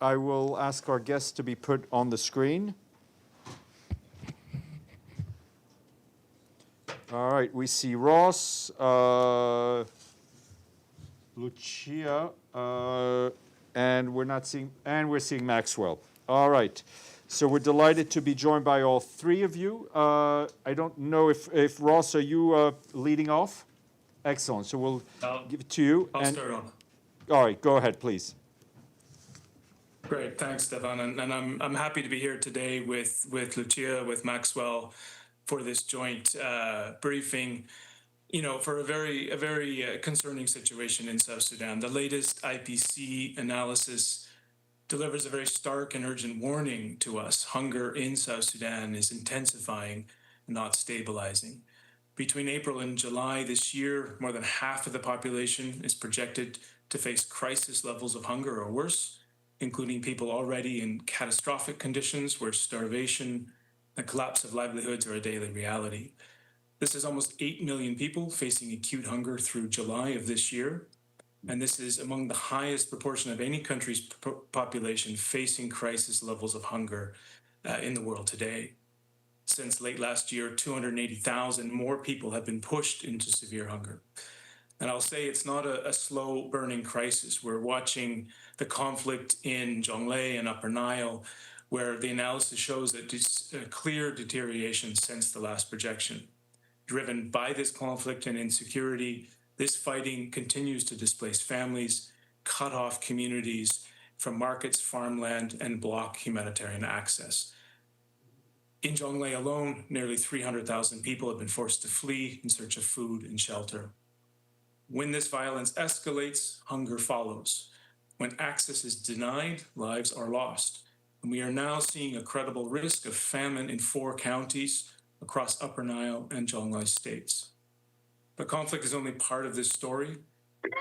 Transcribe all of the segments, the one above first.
I will ask our guests to be put on the screen. All right, we see Ross, Lucia, and we're seeing Maxwell. All right, so we're delighted to be joined by all three of you. I don't know if Ross, are you leading off? Excellent. So we'll give it to you. I'll start off. All right, go ahead, please. Great, thanks, Stefan, and I'm happy to be here today with Lucia, with Maxwell, for this joint briefing. You know, for a very concerning situation in South Sudan. The latest IPC analysis delivers a very stark and urgent warning to us. Hunger in South Sudan is intensifying, not stabilizing. Between April and July this year, more than half of the population is projected to face crisis levels of hunger or worse, including people already in catastrophic conditions where starvation and collapse of livelihoods are a daily reality. This is almost 8 million people facing acute hunger through July of this year, and this is among the highest proportion of any country's population facing crisis levels of hunger in the world today. Since late last year, 280,000 more people have been pushed into severe hunger. And I'll say it's not a slow burning crisis. We're watching the conflict in Jonglei and Upper Nile, where the analysis shows that there's a clear deterioration since the last projection. Driven by this conflict and insecurity, this fighting continues to displace families, cut off communities from markets, farmland, and block humanitarian access. In Jonglei alone, nearly 300,000 people have been forced to flee in search of food and shelter. When this violence escalates, hunger follows. When access is denied, lives are lost. And we are now seeing a credible risk of famine in 4 counties across Upper Nile and Jonglei states. The conflict is only part of this story.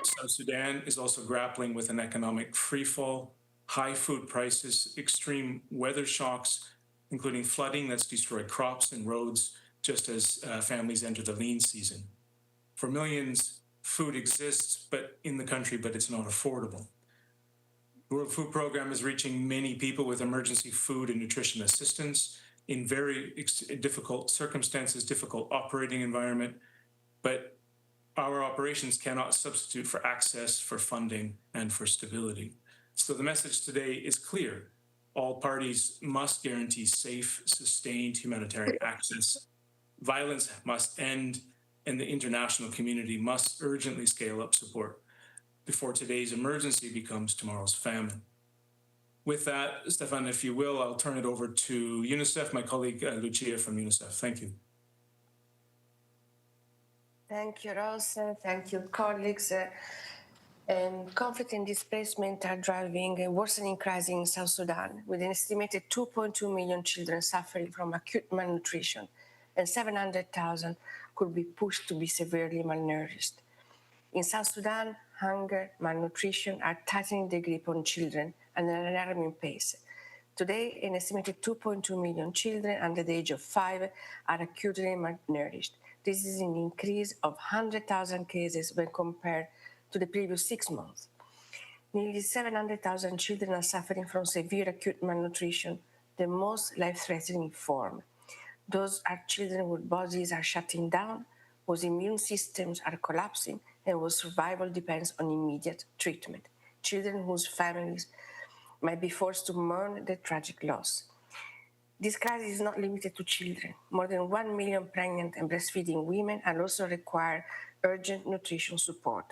South Sudan is also grappling with an economic freefall, high food prices, extreme weather shocks, including flooding that's destroyed crops and roads just as families enter the lean season. For millions, food exists in the country, but it's not affordable. The World Food Program is reaching many people with emergency food and nutrition assistance in very difficult circumstances, difficult operating environment, but our operations cannot substitute for access, for funding, and for stability. So the message today is clear. All parties must guarantee safe, sustained humanitarian access. Violence must end, and the international community must urgently scale up support before today's emergency becomes tomorrow's famine. With that, Stefan, if you will, I'll turn it over to UNICEF, my colleague Lucia from UNICEF. Thank you. Thank you, Ross. Thank you, colleagues. Conflict and displacement are driving a worsening crisis in South Sudan, with an estimated 2.2 million children suffering from acute malnutrition, and 700,000 could be pushed to be severely malnourished. In South Sudan, hunger, malnutrition are tightening the grip on children at an alarming pace. Today, an estimated 2.2 million children under the age of 5 are acutely malnourished. This is an increase of 100,000 cases when compared to the previous 6 months. Nearly 700,000 children are suffering from severe acute malnutrition, the most life-threatening form. Those are children whose bodies are shutting down, whose immune systems are collapsing, and whose survival depends on immediate treatment. Children whose families might be forced to mourn their tragic loss. This crisis is not limited to children. More than 1 million pregnant and breastfeeding women are also require urgent nutrition support.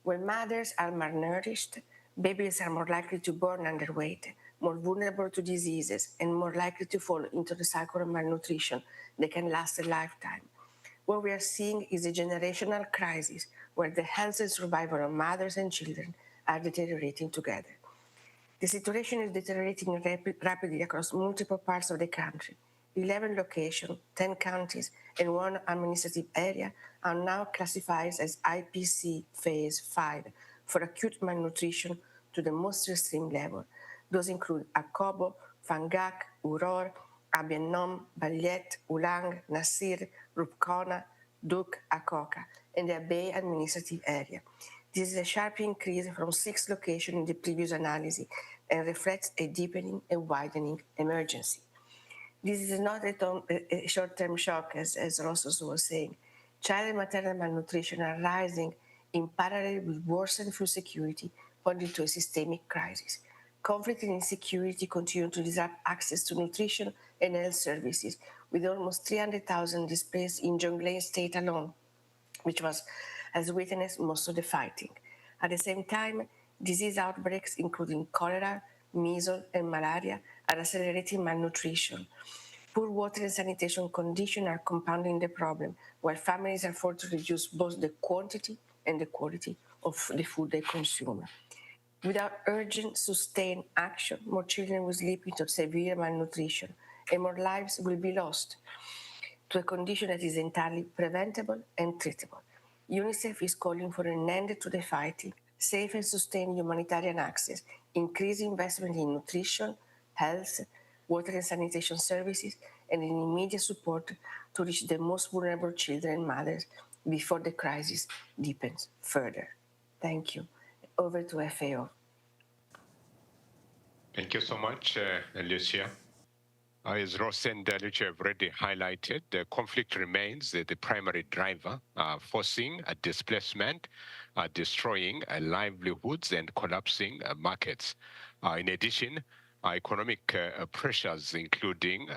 When mothers are malnourished, babies are more likely to born underweight, more vulnerable to diseases, and more likely to fall into the cycle of malnutrition that can last a lifetime. What we are seeing is a generational crisis where the health and survival of mothers and children are deteriorating together. The situation is deteriorating rapidly across multiple parts of the country. 11 locations, 10 counties, and 1 administrative area are now classified as IPC Phase 5 for acute malnutrition to the most extreme level. Those include Akobo, Fangak, Uror, Abiennom, Balyet, Ulang, Nasir, Rupkona, Duk, Akoka, and the Abyei administrative area. This is a sharp increase from 6 locations in the previous analysis and reflects a deepening and widening emergency. This is not a short-term shock, as Rossos was saying. Child and maternal malnutrition are rising in parallel with worsened food security, pointing to a systemic crisis. Conflict and insecurity continue to disrupt access to nutrition and health services, with almost 300,000 displaced in Jonglei state alone, which has witnessed most of the fighting. At the same time, disease outbreaks, including cholera, measles, and malaria, are accelerating malnutrition. Poor water and sanitation conditions are compounding the problem, while families are forced to reduce both the quantity and the quality of the food they consume. Without urgent, sustained action, more children will slip into severe malnutrition, and more lives will be lost to a condition that is entirely preventable and treatable. UNICEF is calling for an end to the fighting, safe and sustained humanitarian access, increased investment in nutrition, health, water and sanitation services, and in immediate support to reach the most vulnerable children and mothers before the crisis deepens further. Thank you. Over to FAO. Thank you so much, Lucia. As Ross and Lucia have already highlighted, the conflict remains the primary driver, forcing a displacement, destroying livelihoods, and collapsing markets. In addition, economic pressures, including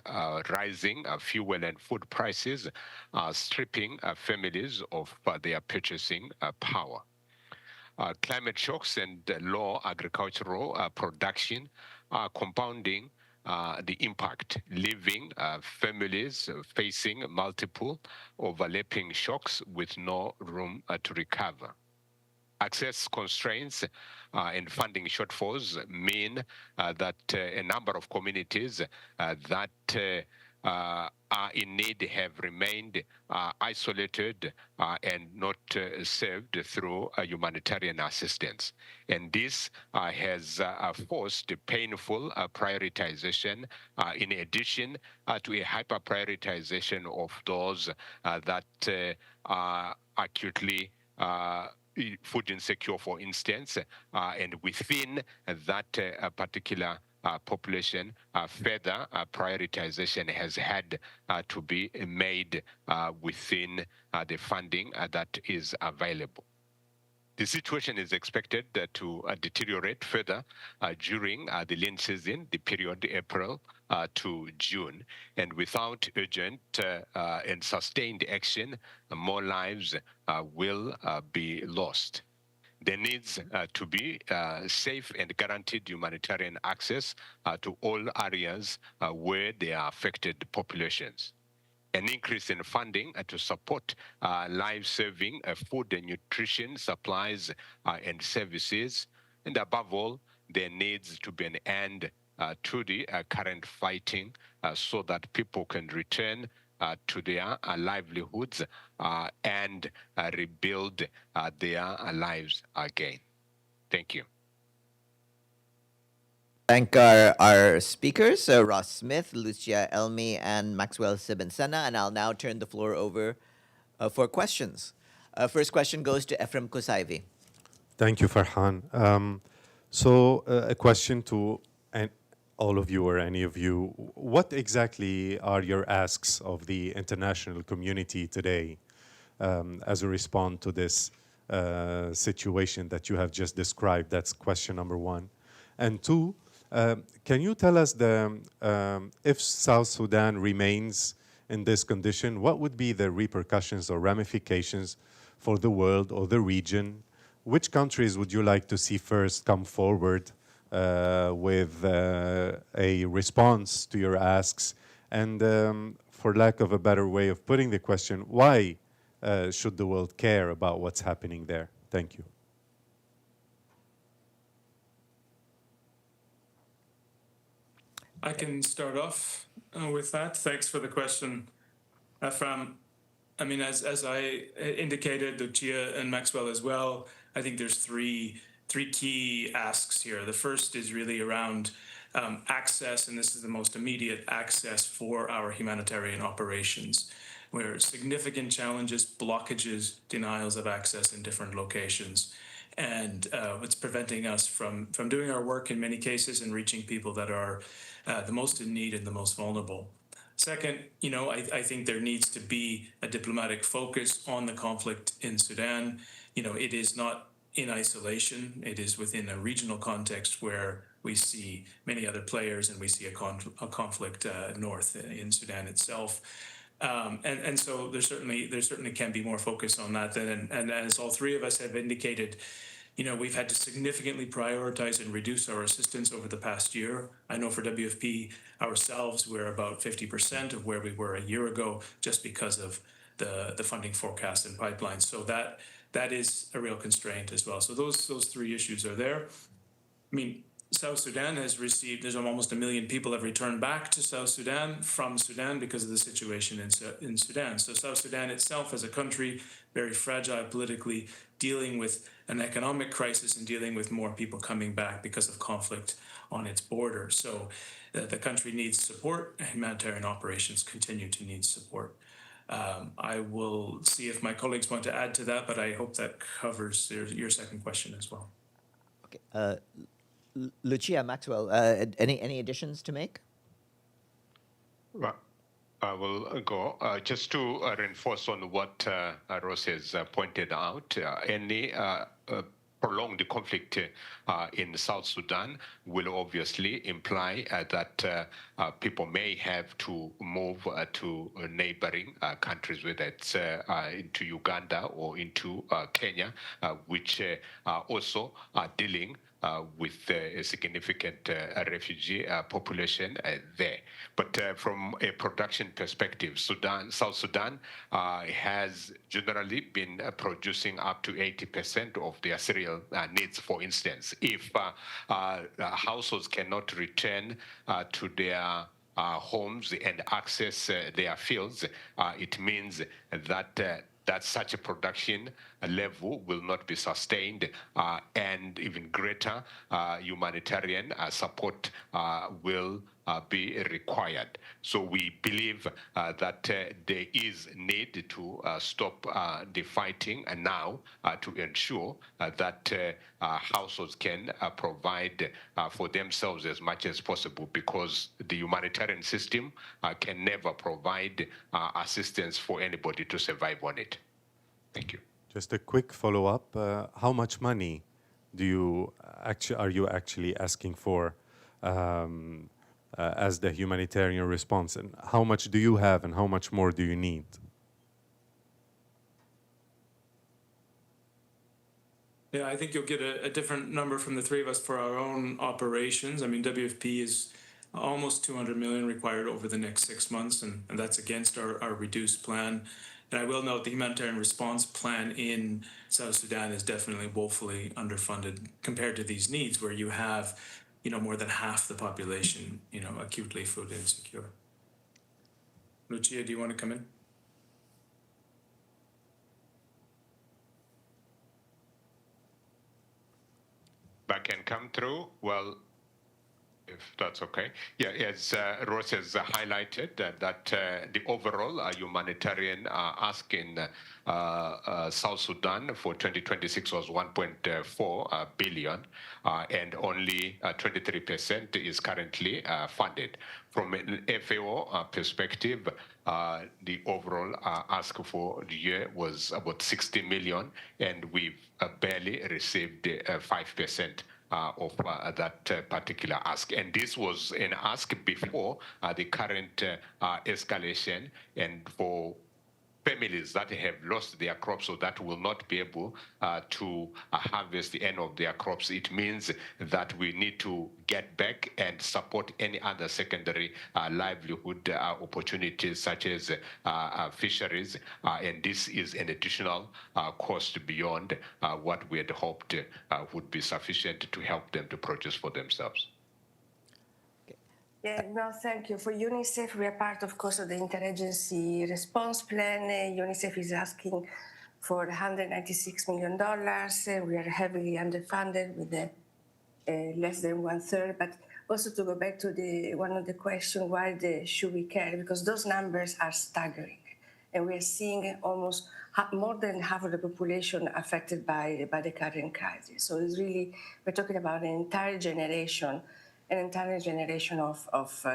rising fuel and food prices, are stripping families of their purchasing power. Climate shocks and low agricultural production are compounding the impact, leaving families facing multiple overlapping shocks with no room to recover. Access constraints and funding shortfalls mean that a number of communities that are in need have remained isolated and not served through humanitarian assistance. And this has forced painful prioritization in addition to a hyper-prioritization of those that are acutely food insecure, for instance, and within that particular population, further prioritization has had to be made within the funding that is available. The situation is expected to deteriorate further during the lean season, the period April to June. And without urgent and sustained action, more lives will be lost. There needs to be safe and guaranteed humanitarian access to all areas where there are affected populations. An increase in funding to support life-saving food and nutrition supplies and services. And above all, there needs to be an end to the current fighting so that people can return to their livelihoods and rebuild their lives again. Thank you. Thank our speakers, Ross Smith, Lucia Elmi, and Maxwell Sibensena. And I'll now turn the floor over for questions. First question goes to Ephraim Kusaivi. Thank you, Farhan. So a question to all of you or any of you. What exactly are your asks of the international community today as a response to this situation that you have just described? That's question number one. And two, can you tell us if South Sudan remains in this condition, what would be the repercussions or ramifications for the world or the region? Which countries would you like to see first come forward with a response to your asks? And for lack of a better way of putting the question, why should the world care about what's happening there? Thank you. I can start off with that. Thanks for the question, Ephraim. I mean, as I indicated, Lucia and Maxwell as well, I think there's three key asks here. The first is really around access, and this is the most immediate access for our humanitarian operations, where significant challenges, blockages, denials of access in different locations. and what's preventing us from doing our work in many cases and reaching people that are the most in need and the most vulnerable. Second, I think there needs to be a diplomatic focus on the conflict in Sudan. It is not in isolation. It is within a regional context where we see many other players and we see a conflict north in Sudan itself. And so there certainly can be more focus on that. And as all three of us have indicated, we've had to significantly prioritize and reduce our assistance over the past year. I know for WFP ourselves, we're about 50% of where we were a year ago, just because of the funding forecast and pipelines. So that is a real constraint as well. So those three issues are there. I mean, South Sudan has received, there's almost 1 million people have returned back to South Sudan from Sudan because of the situation in Sudan. So South Sudan itself as a country, very fragile politically, dealing with an economic crisis and dealing with more people coming back because of conflict on its border. So the country needs support. Humanitarian operations continue to need support. I will see if my colleagues want to add to that, but I hope that covers your second question as well. Okay. Lucia, Maxwell, any additions to make? Well, I will go. Just to reinforce on what Ross has pointed out, any prolonged conflict in South Sudan will obviously imply that people may have to move to neighboring countries, whether it's into Uganda or into Kenya, which also are dealing with a significant refugee population there. But from a production perspective, South Sudan has generally been producing up to 80% of their cereal needs. For instance, if households cannot return to their homes and access their fields, it means that that such a production level will not be sustained, and even greater humanitarian support will be required. So we believe that there is need to stop the fighting now to ensure that households can provide for themselves as much as possible, because the humanitarian system can never provide assistance for anybody to survive on it. Thank you. Just a quick follow-up. How much money are you actually asking for as the humanitarian response? And how much do you have and how much more do you need? Yeah, I think you'll get a different number from the three of us for our own operations. I mean, WFP is almost 200 million required over the next 6 months, and that's against our reduced plan. And I will note the humanitarian response plan in South Sudan is definitely woefully underfunded compared to these needs, where you have, more than half the population, acutely food insecure. Lucia, do you want to come in? That can come through. Well, if that's okay. Yeah, as Ross has highlighted, that the overall humanitarian ask in South Sudan for 2026 was 1.4 billion, and only 23% is currently funded. From an FAO perspective, the overall ask for the year was about 60 million, and we've barely received 5% of that particular ask. And this was an ask before the current escalation, and for families that have lost their crops, so that will not be able to harvest the end of their crops. It means that we need to get back and support any other secondary livelihood opportunities, such as fisheries, and this is an additional cost beyond what we had hoped would be sufficient to help them to produce for themselves. Yeah, no, thank you. For UNICEF, we are part, of course, of the interagency response plan. UNICEF is asking for $196 million. We are heavily underfunded with less than 1/3. But also to go back to one of the questions, why should we care? Because those numbers are staggering. And we're seeing almost more than half of the population affected by the current crisis. So it's really, we're talking about an entire generation of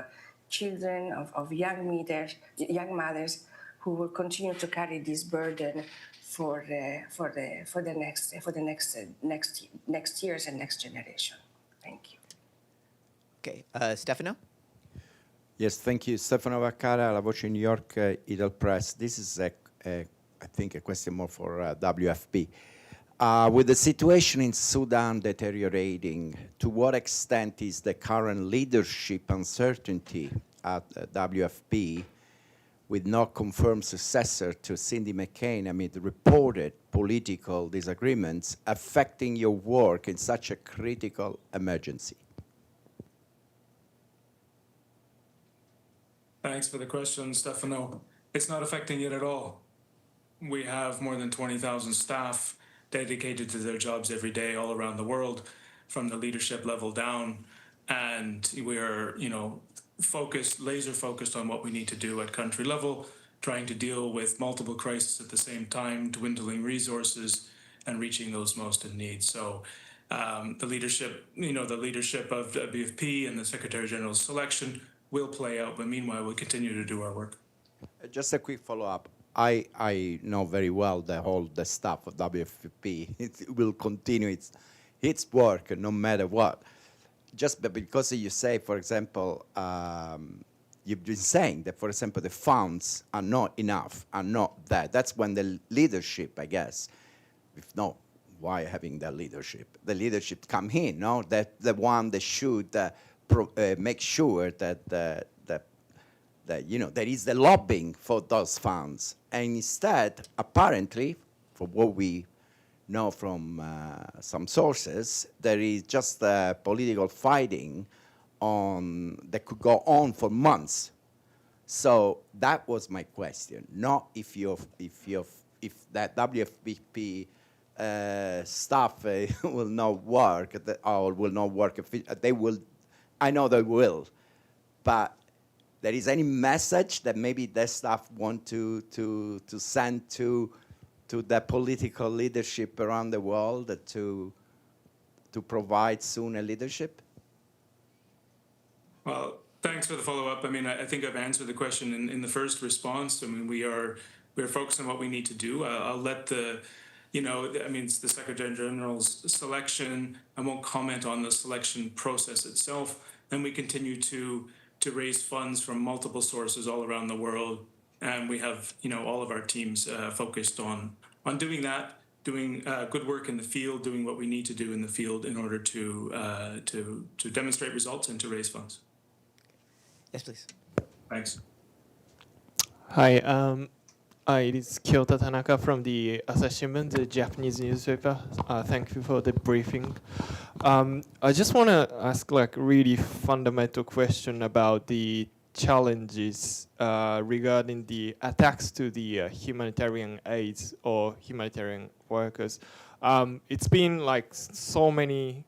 children, of young mothers who will continue to carry this burden for the next years and next generation. Thank you. Okay, Stefano? Yes, thank you. Stefano Vaccara, La Voce New York, Idle Press. This is, I think, a question more for WFP. With the situation in Sudan deteriorating, to what extent is the current leadership uncertainty at WFP, with no confirmed successor to Cindy McCain amid reported political disagreements, affecting your work in such a critical emergency? Thanks for the question, Stefano. It's not affecting it at all. We have more than 20,000 staff dedicated to their jobs every day all around the world, from the leadership level down. And we're, laser focused on what we need to do at country level, trying to deal with multiple crises at the same time, dwindling resources, and reaching those most in need. So the leadership of WFP and the Secretary General's selection will play out, but meanwhile, we'll continue to do our work. Just a quick follow-up. I know very well the staff of WFP. It will continue its work no matter what. Just because you say, for example, you've been saying that, for example, the funds are not enough, are not that. That's when the leadership, I guess, if no, why having that leadership? The leadership come in, no? That the one that should make sure that there is the lobbying for those funds. And instead, apparently, from what we know from some sources, there is just political fighting that could go on for months. So that was my question. Not if that WFP staff will not work or will not work. They will. I know they will, but there is any message that maybe the staff want to send to the political leadership around the world to provide soon a leadership? Well, thanks for the follow-up. I mean, I think I've answered the question in the first response. I mean, we're focused on what we need to do. I'll let it's the Secretary General's selection. I won't comment on the selection process itself. And we continue to raise funds from multiple sources all around the world. And we have, all of our teams focused on doing that, doing good work in the field, doing what we need to do in the field in order to demonstrate results and to raise funds. Yes, please. Thanks. Hi, it is Kyota Tanaka from the Asahi Shimbun, the Japanese newspaper. Thank you for the briefing. I just want to ask a really fundamental question about the challenges regarding the attacks to the humanitarian aids or humanitarian workers. It's been so many,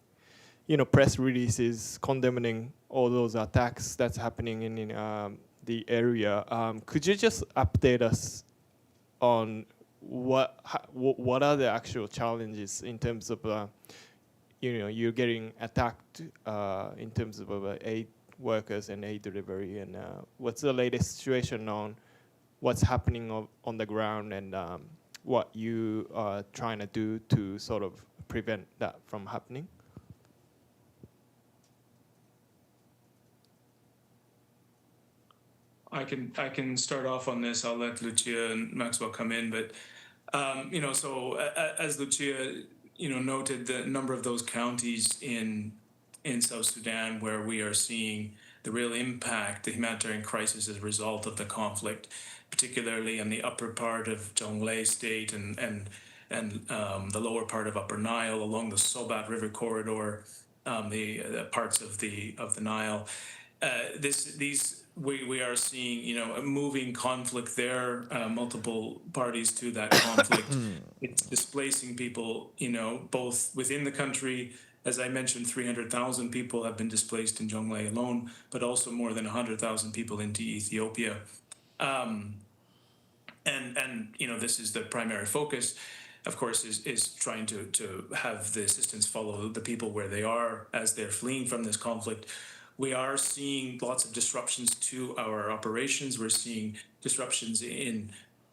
press releases condemning all those attacks that's happening in the area. Could you just update us on what are the actual challenges in terms of you're getting attacked in terms of aid workers and aid delivery, and what's the latest situation on what's happening on the ground, and what you are trying to do to sort of prevent that from happening? I can start off on this. I'll let Lucia and Maxwell come in, but so as Lucia noted, the number of those counties in South Sudan where we are seeing the real impact, the humanitarian crisis as a result of the conflict, particularly in the upper part of Jonglei State and the lower part of Upper Nile along the Sobat River corridor, the parts of the Nile. We are seeing, a moving conflict there, multiple parties to that conflict. It's displacing people, both within the country. As I mentioned, 300,000 people have been displaced in Jonglei alone, but also more than 100,000 people into Ethiopia. and this is the primary focus, of course, is trying to have the assistance follow the people where they are as they're fleeing from this conflict. We are seeing lots of disruptions to our operations. We're seeing disruptions in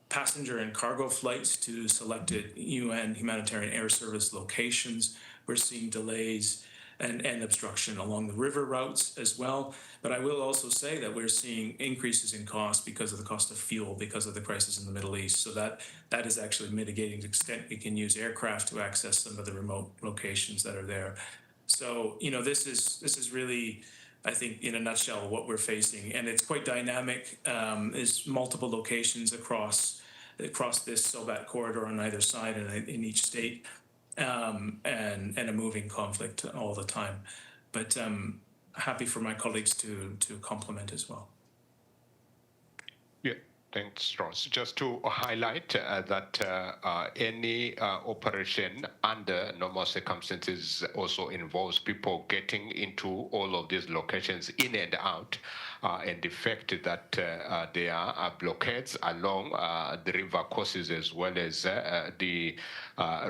passenger and cargo flights to selected UN humanitarian air service locations. We're seeing delays and obstruction along the river routes as well. But I will also say that we're seeing increases in cost because of the cost of fuel, because of the crisis in the Middle East. So that is actually mitigating to the extent we can use aircraft to access some of the remote locations that are there. So, this is really, I think, in a nutshell, what we're facing. And it's quite dynamic. There's multiple locations across this SOBAT corridor on either side and in each state. And a moving conflict all the time. But happy for my colleagues to complement as well. Yeah, thanks, Ross. Just to highlight that any operation under normal circumstances also involves people getting into all of these locations in and out, and the fact that there are blockades along the river courses as well as the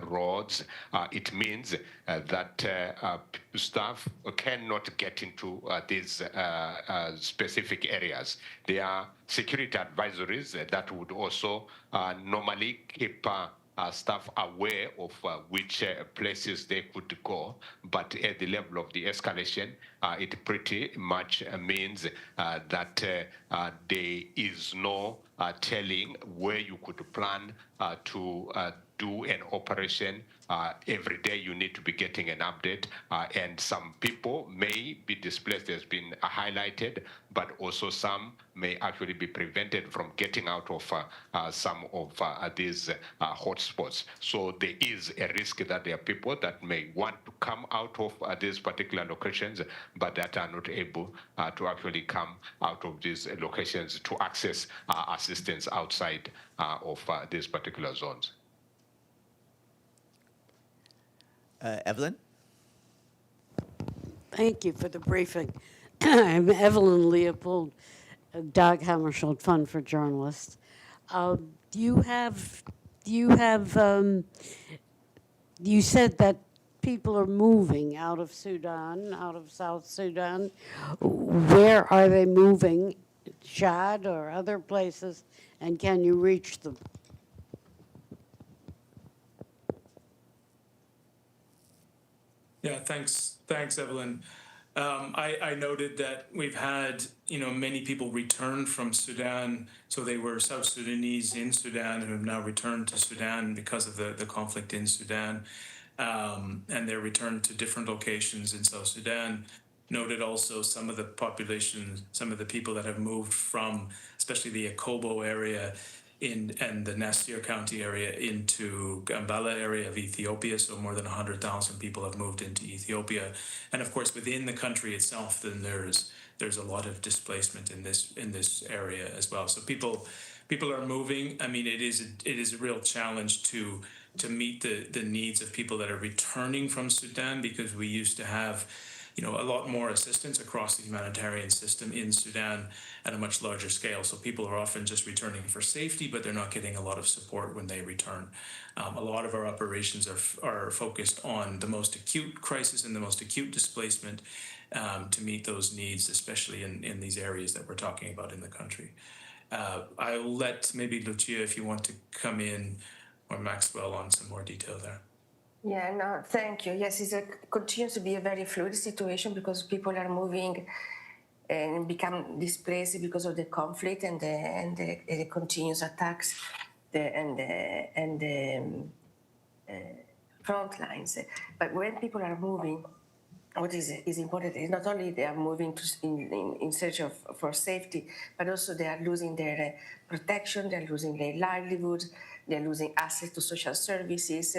roads, it means that staff cannot get into these specific areas. There are security advisories that would also normally keep staff aware of which places they could go, but at the level of the escalation, it pretty much means that there is no telling where you could plan to do an operation. Every day you need to be getting an update, and some people may be displaced, has been highlighted, but also some may actually be prevented from getting out of some of these hotspots. So there is a risk that there are people that may want to come out of these particular locations, but that are not able to actually come out of these locations to access assistance outside of these particular zones. Evelyn? Thank you for the briefing. I'm Evelyn Leopold, Dag Hammarskjöld Fund for Journalists. You said that people are moving out of Sudan, out of South Sudan. Where are they moving? Chad or other places? And can you reach them? Yeah, thanks, Evelyn. I noted that we've had, many people return from Sudan. So they were South Sudanese in Sudan and have now returned to Sudan because of the conflict in Sudan. And they're returned to different locations in South Sudan. Noted also some of the population, some of the people that have moved from, especially the Akobo area and the Nasir County area into Gambela area of Ethiopia. So more than 100,000 people have moved into Ethiopia. And of course, within the country itself, then there's a lot of displacement in this area as well. So people are moving. I mean, it is a real challenge to meet the needs of people that are returning from Sudan, because we used to have a lot more assistance across the humanitarian system in Sudan at a much larger scale. So people are often just returning for safety, but they're not getting a lot of support when they return. A lot of our operations are focused on the most acute crisis and the most acute displacement to meet those needs, especially in these areas that we're talking about in the country. I'll let maybe Lucia, if you want to come in, or Maxwell on some more detail there. Yeah, no, thank you. Yes, it continues to be a very fluid situation because people are moving and become displaced because of the conflict and the continuous attacks and the front lines. But when people are moving, what is important is not only they are moving in search for safety, but also they are losing their protection, they are losing their livelihood, they are losing access to social services.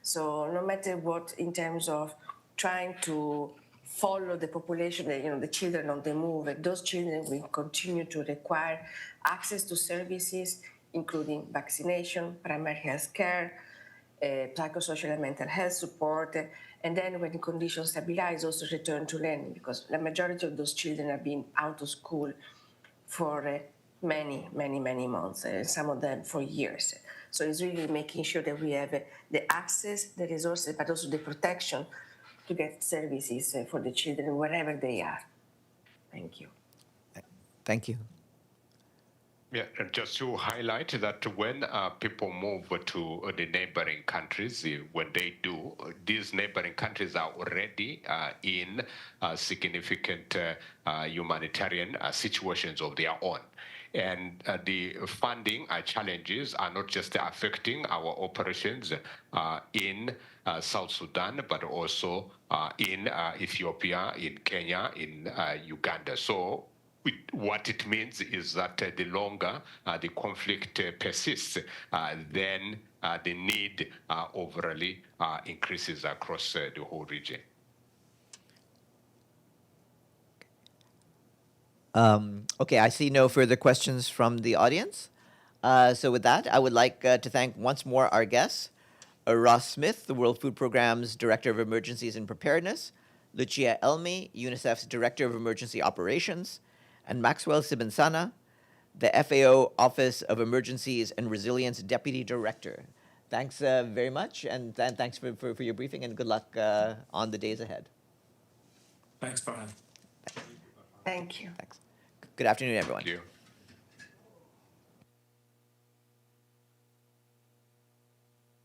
So no matter what, in terms of trying to follow the population, the children on the move, those children will continue to require access to services, including vaccination, primary health care, psychosocial and mental health support, and then when the conditions stabilize, also return to learning, because the majority of those children have been out of school for many, many, many months, some of them for years. So it's really making sure that we have the access, the resources, but also the protection to get services for the children wherever they are. Thank you. Thank you. Yeah, and just to highlight that when people move to the neighboring countries, when they do, these neighboring countries are already in significant humanitarian situations of their own. And the funding challenges are not just affecting our operations in South Sudan, but also in Ethiopia, in Kenya, in Uganda. So what it means is that the longer the conflict persists, then the need overall increases across the whole region. Okay, I see no further questions from the audience. So with that, I would like to thank once more our guests, Ross Smith, the World Food Programme's Director of Emergencies and Preparedness, Lucia Elmi, UNICEF's Director of Emergency Operations, and Maxwell Sibinsana, the FAO Office of Emergencies and Resilience Deputy Director. Thanks very much, and thanks for your briefing, and good luck on the days ahead. Thanks, Farhan. Thank you. Thanks. Good afternoon, everyone. Thank you.